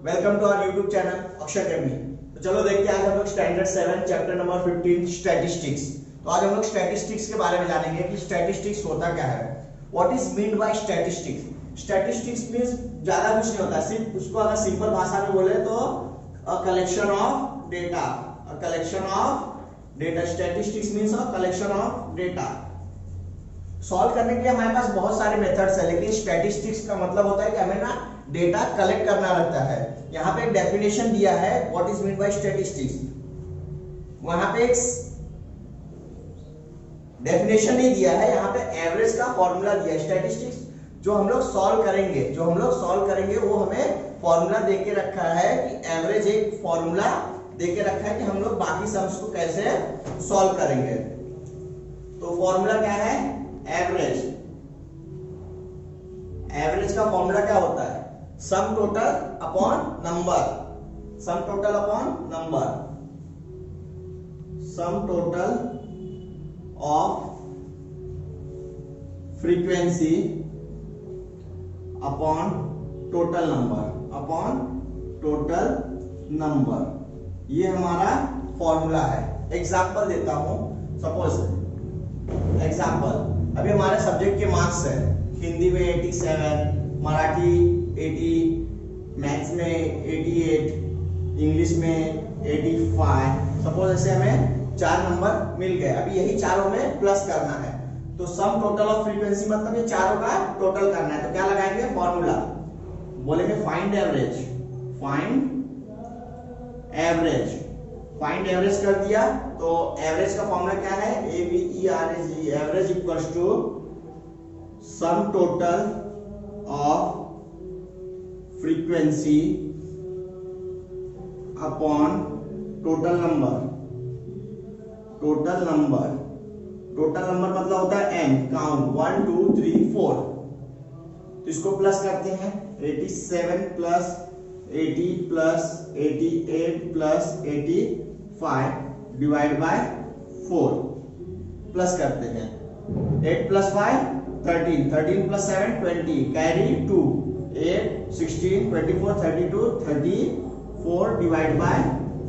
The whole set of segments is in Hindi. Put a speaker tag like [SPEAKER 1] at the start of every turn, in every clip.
[SPEAKER 1] Welcome to our YouTube channel Akshar academy. तो चलो देखते हैं आज हम लोग स्टैंडर्ड 7 चैप्टर नंबर 15 स्टैटिस्टिक्स। तो आज हम लोग स्टैटिस्टिक्स के बारे में जानेंगे कि स्टैटिस्टिक्स होता क्या है, what is mean by statistics. Statistics means ज्यादा कुछ नहीं होता, सिर्फ उसको अगर सिंपल भाषा में बोले तो a collection of data, a collection of data. Statistics means a collection of data. Solve करने के लिए हमारे पास बहुत सारे मेथड्स है, लेकिन स्टैटिस्टिक्स का मतलब होता है कि हमें ना डेटा कलेक्ट करना रहता है। यहाँ पे एक डेफिनेशन दिया है what is mean by statistics, वहां पे एक डेफिनेशन नहीं दिया है, यहाँ पे एवरेज का फॉर्मूला दिया है। स्टैटिस्टिक्स जो हम लोग सॉल्व करेंगे वो हमें फॉर्मूला दे के रखा है कि एवरेज एक फॉर्मूला दे के रखा है कि हम लोग बाकी सम्स को कैसे सॉल्व करेंगे। तो फॉर्मूला क्या है, एवरेज। एवरेज का फॉर्मूला क्या होता है, sum total upon number, sum total upon number, some total of frequency upon total number, upon total number. ये हमारा फॉर्मूला है। एग्जांपल देता हूं, सपोज एग्जांपल, अभी हमारे सब्जेक्ट के मार्क्स है, हिंदी में 87, मराठी 80, मैथ्स में 88, इंग्लिश में 85। सपोज ऐसे हमें 4 नंबर मिल गए, अभी यही चारों में प्लस करना है। तो सम टोटल ऑफ फ्रीक्वेंसी मतलब ये चारों का टोटल करना है। तो क्या लगाएंगे, फॉर्मूला बोलेंगे find average, find average. Find average कर दिया तो एवरेज का फॉर्मूला क्या है, AVERAG, average equals to sum total of frequency upon total number, total number. Total number मतलब होता है n, काउंट 1 2 3 4। तो इसको प्लस करते हैं, 87 plus 80 plus 88 plus 85 divide by 4, plus करते हैं। 8 plus 5 13, 13 plus 7 20, carry 2, 8 16 24 32 34 divide by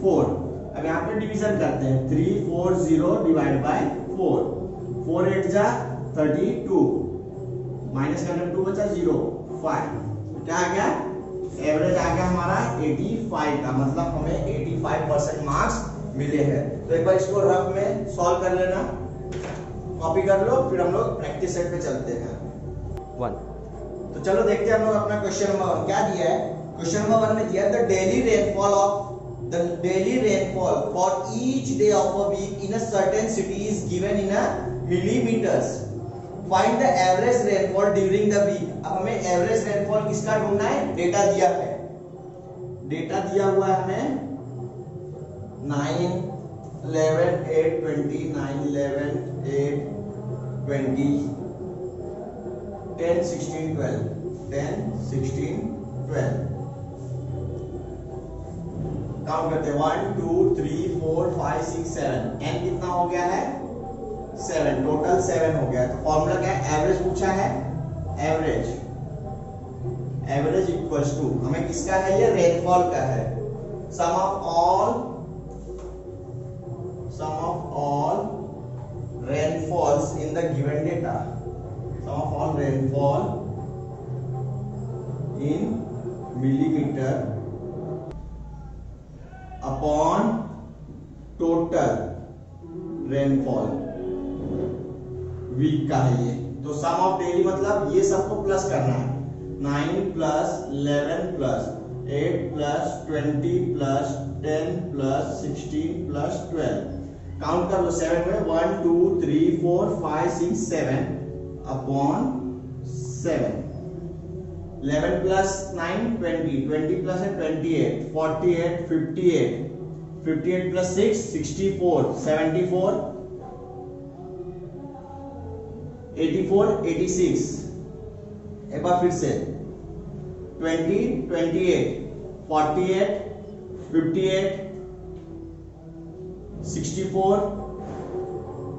[SPEAKER 1] 4। अब यहाँ पे डिवीजन करते हैं, 340 डिवाइड बाय 4, 4 8 जा 32, माइनस करने 2 बचा 0 5। क्या आ गया, एवरेज आ गया हमारा 85 का, मतलब हमें 85% मार्क्स मिले हैं। तो एक बार इसको रफ में सॉल्व कर लेना, कॉपी कर लो, फिर हम लोग प्रैक्टिस सेट पे चलते हैं 1। तो चलो देखते हैं हम लोग अपना क्वेश्चन नंबर 1 क्या दिया है। क्वेश्चन नंबर 1 में दिया है the daily rainfall for each day of a week in a certain city is given in a millimeters. Find the average rainfall during the week. अब हमें एवरेज रेनफॉल किसका ढूंढना है, डेटा दिया है, डेटा दिया हुआ है हमें 9 11 8 20, 9 11 8 20, 10 16 12, 10 16 12। काउंट करते हैं, 1 2 3 4 5 6 7। एन कितना हो गया है, 7, टोटल 7 हो गया। तो फॉर्मूला क्या है, एवरेज पूछा है, एवरेज, एवरेज इक्वल्स टू, हमें किसका है, ये रेनफॉल का है, sum of all rainfalls in the given data, sum of all rainfall in millimeter upon total rainfall week का है ये। तो सम ऑफ डेली मतलब ये सबको प्लस करना है, 9 plus 11 plus 8 plus 20 plus 10 plus 16 plus 12। Count कर लो, 7 में 1 2 3 4 5 6 7 अपॉन 7। 11 plus 9 20, 20 plus 28 48 58, 58 plus 6 64, 74 84 86। एक बार फिर से 20 28 48 58 64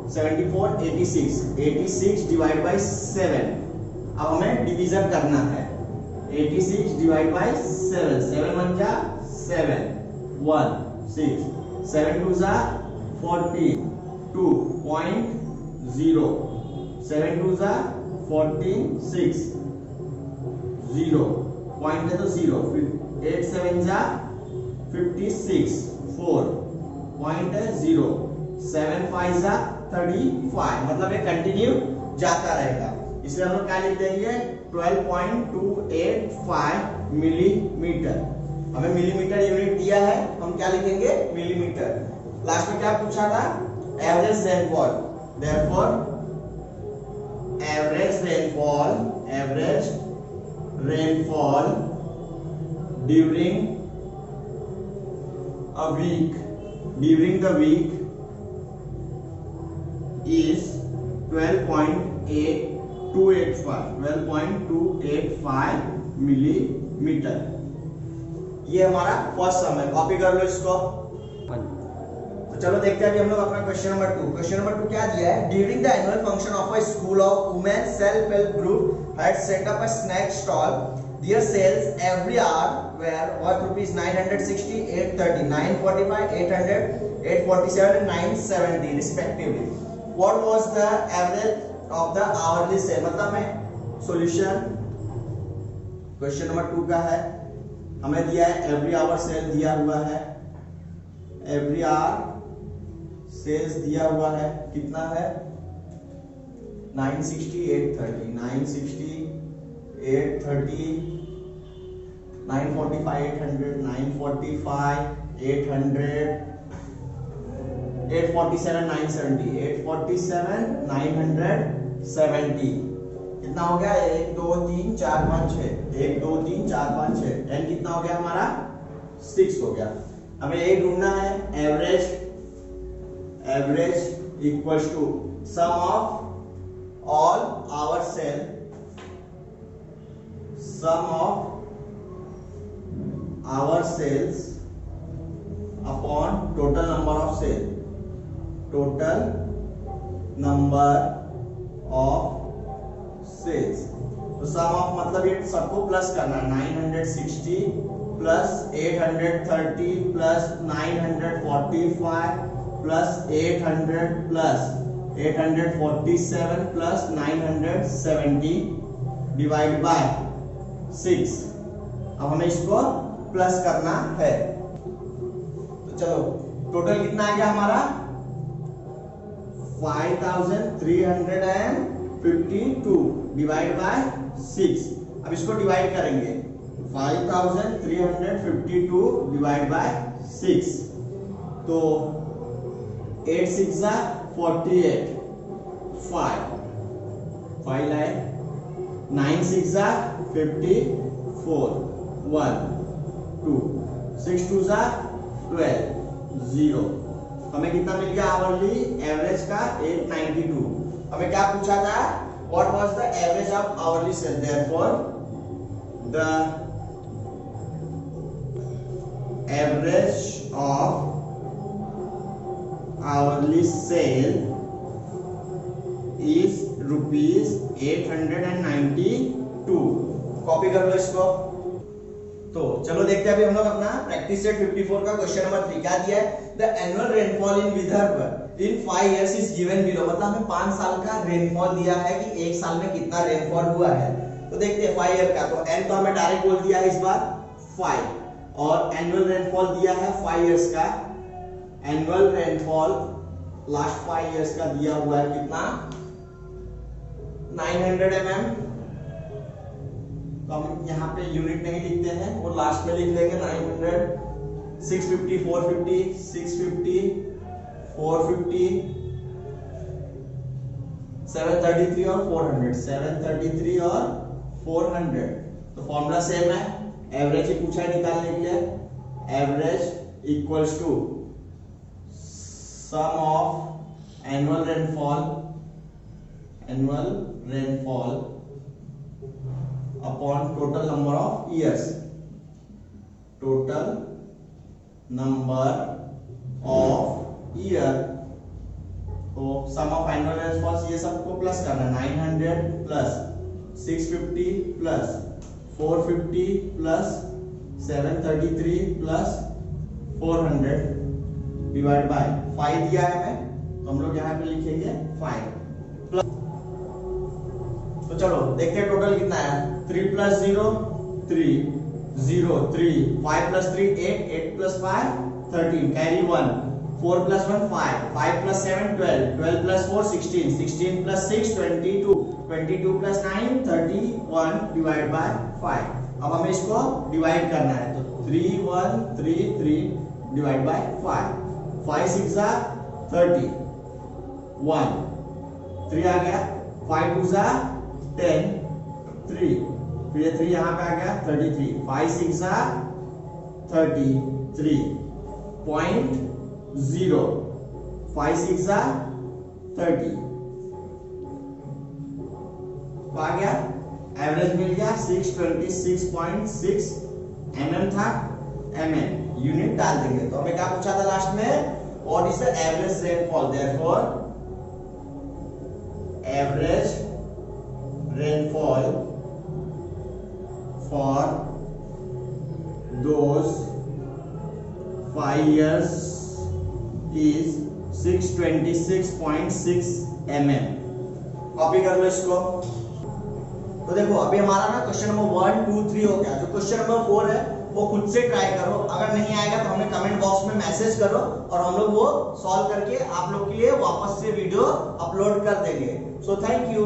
[SPEAKER 1] 74 86 86 डिवाइड बाय 7। अब हमें डिवीजन करना है, 86 डिवाइड बाय 7, 7 1 जा 7, 1 6, 7 2 जा 14, 2.0, 7 2 जा 14, 6 0, पॉइंट है तो 0, 8 7 जा 56, 4 पॉइंट है 0, 7 5 जा 35, मतलब ये कंटिन्यू जाता रहेगा, इसलिए हम लोग क्या लिख देंगे 12.285 मिलीमीटर। हमें मिलीमीटर यूनिट दिया है, हम क्या लिखेंगे मिलीमीटर। लास्ट में क्या पूछा था, average rainfall, therefore average rainfall during the week is 12.285 millimeter. ये हमारा फर्स्ट सम है, कॉपी कर लो इसको। तो चलो देखते हैं अभी हम लोग अपना क्वेश्चन नंबर 2। क्वेश्चन नंबर 2 क्या दिया है, during the annual function of a school of women self help group had set up a snack stall, their sales every hour were worth rupees 960, 830, 945, 800, 847 and 970 respectively. What was the average of the hourly sale? मतलब में सॉल्यूशन क्वेश्चन नंबर 2 का है, हमें दिया है एवरी आवर सेल दिया हुआ है, एवरी आवर सेल्स दिया हुआ है, कितना है 960, 830, 960, 830, 945, 800, 945, 800, 847, 970, 847, 970, कितना हो गया 1 2 3 4 5 6, 1 2 3 4 5 6, 10 कितना हो गया हमारा 6 हो गया। हमें ये ढूंढना है average equals to sum of all our sale, sum of our sales upon total number of sales, total number of sales। तो sum of मतलब ये सबको प्लस करना है, 960 plus 830 plus 945 plus 800 plus 847 plus 970 divide by 6। अब हमें इसको प्लस करना है, तो चलो टोटल कितना आ गया हमारा 5352 डिवाइड बाय 6। अब इसको डिवाइड करेंगे, 5352 डिवाइड बाय 6, तो 8 6 जा 48, 5 लाए, 9 6 जा 54, 1 2, 6 2 जा 12, 0। हमें कितना मिल गया आवरली एवरेज का 892। हमें क्या पूछा था, what was the average of hourly sale, therefore the average of hourly sale is rupees 892। Copy कर लो इसको। तो चलो देखते हैं अभी हम लोग अपना प्रैक्टिस सेट 54 का क्वेश्चन नंबर 3 क्या दिया है, the annual rainfall in Vidarbha in 5 years is given below. मतलब हमें 5 साल का रेनफॉल दिया है कि एक साल में कितना रेनफॉल हुआ है। तो देखते हैं 5 ईयर का, तो एन तो हमें डायरेक्ट बोल दिया है इस बार 5, और एनुअल रेनफॉल दिया है 5 इयर्स का। एनुअल रेनफॉल लास्ट 5 इयर्स का दिया हुआ है कितना 900 mm। तो हम यहाँ पे यूनिट नहीं लिखते हैं, वो लास्ट में लिख लेंगे 900, 650, 450, 650, 450, 733 और 400, 733 और 400। तो फॉर्मूला सेम है, एवरेज ही पूछा है निकालने के लिए, average equals to sum of annual rainfall upon total number of years, total number of year। तो सम ऑफ एनुअल रेनफॉल ये सबको प्लस करना, 900 plus 650 plus 450 plus 733 plus 400 divide by 5 दिया है हमें, तो हम लोग यहाँ पे लिखेंगे 5 प्लस। तो चलो देखते हैं टोटल कितना है। 3 plus 0 3 0 3 5 plus 3 8 8 plus 5 13 carry 1 4 plus 1 5 5 plus 7 12 12 plus 4 16 16 plus 6 22 22 plus 9 31 divide by 5। अब हमें इसको डिवाइड करना है, तो 3 1 3 3 डिवाइड बाय 5 5 6 जा 30 1 3 आ गया 5 2 जा 10 3 फिर ये 3 यहाँ पे आ गया 33 5 6 जा 33 पॉइंट 0 5 6 जा 30 तो आ गया एवरेज मिल गया 626.6 mm था। mm यूनिट डाल देंगे, तो हमें क्या पूछा था लास्ट में, what is the average rainfall, therefore average rainfall for those 5 years is 626.6 mm। Copy कर लो इसको। तो देखो अभी हमारा ना क्वेश्चन नंबर 1 2 3 हो गया। जो क्वेश्चन नंबर 4 है वो खुद से ट्राई करो, अगर नहीं आएगा तो हमें कमेंट बॉक्स में मैसेज करो और हम लोग वो सॉल्व करके आप लोग के लिए वापस से वीडियो अपलोड कर देंगे। So thank you.